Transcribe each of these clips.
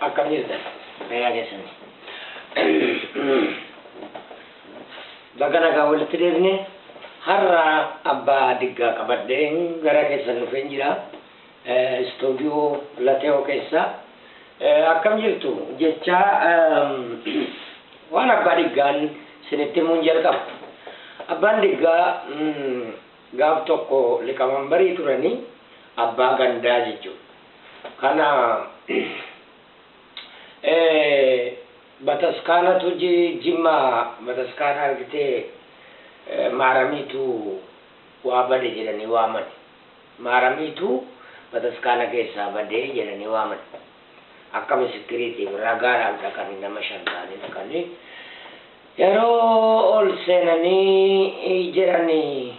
Akkam jirtan fayyaa keessanii bakka nagaa walitti deebine har'a abbaa diggaa qabadheen gara keessan dhufeen jira istuudiyoo Lateewoo keessa akkam jirtu jecha waan abbaa diggaan isinitti himuun jalqaba. Abbaan diggaa gaaf tokko liqamanbarii turanii abbaa gandaa jechuudha. Kana bataskaanatu jimma bataskaana argitee maaramiitu waa bade jedhanii waaman. Maaramiitu bataskaana keessaa badee jedhanii waaman. Akka misikiriitiif ragaadhaan dhaqanii nama shan ta'anii dhaqanii yeroo ol seenanii jedhanii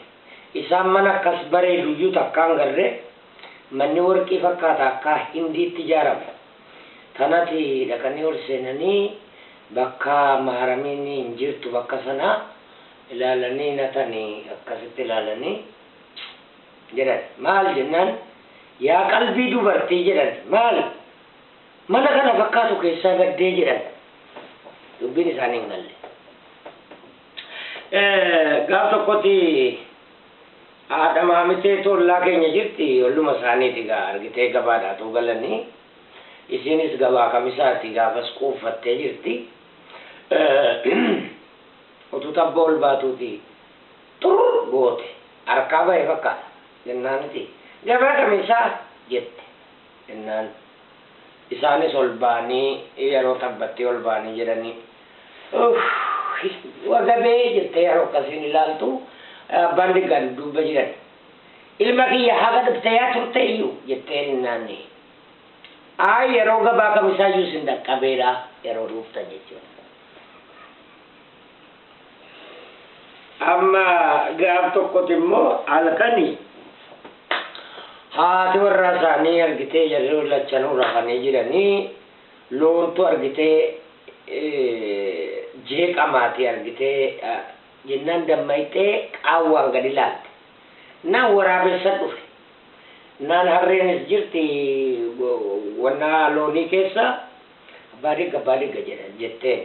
isaan mana akkas bareeduyyuu takkaan garree manni warqii fakkaata akka hindiitti ijaarame. Kanati dhaqanii ol seenanii bakka maaramiin hin jirtu bakka sana ilaalanii natanii akkasitti ilaalanii jedhan maal jennaan yaa qalbii dubartii jedhan maal mana kana fakkaatu keessaa gaddee jedhan dubbiin isaanii hin galle. Gaaf tokkotti haadha maamitee tollaa keenya jirti olluma isaaniiti gaa argitee gabaadhaatu galanii isinis gabaa kamisaati gaafas quuffattee jirti. Utuu tabba ol baatuuti xurr goote harkaa bahe fakkaata jennaaniti gabaa kamisaa jette jennaan isaanis ol baanii yeroo tabbattii ol baanii jedhanii wagabee jettee yeroo akkasiin ilaaltu abbaan diggaan duuba jiran ilma kiyya haga dhufteeyaa turte iyyuu jettee hinnaanni yeroo gabaa kamisaa iyyuu sin dhaqqabeedha yeroo dhuftan jechuudha. Amma gaaf tokkotti immoo halkanii haati warraa isaanii argitee yeroo lachanuu rafanii jiranii loontu argitee jeeqamaati argitee jennaan dammayxee qaawwaan gadi laalte naan waraabessa dhufe naan harreenis jirti wanna loonii keessa abbaa digga jedhan jetteen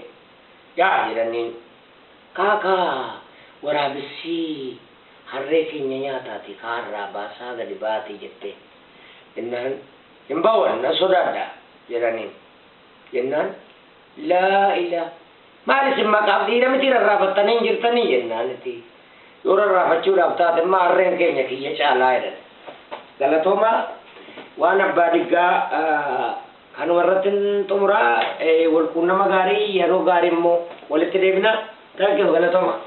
yaa jedhaniin kaakaa waraabessi harree keenya nyaataati kaarraa baasaa gadi baati jettee jennaan hin bawan na sodaadha jedhaniin jennaan laa ilaa maal isin maqaaf dhiira miti rarraafattanii hin jirtanii jennaaniti yoo rarraafachuudhaaf taate immoo harreen keenya kiyya caalaa jedhan. Galatoomaa waan abbaa diggaa kanuma irratti xumuraa walquunnama gaarii yeroo gaarii immoo walitti deebina. Thank you, galatoomaa.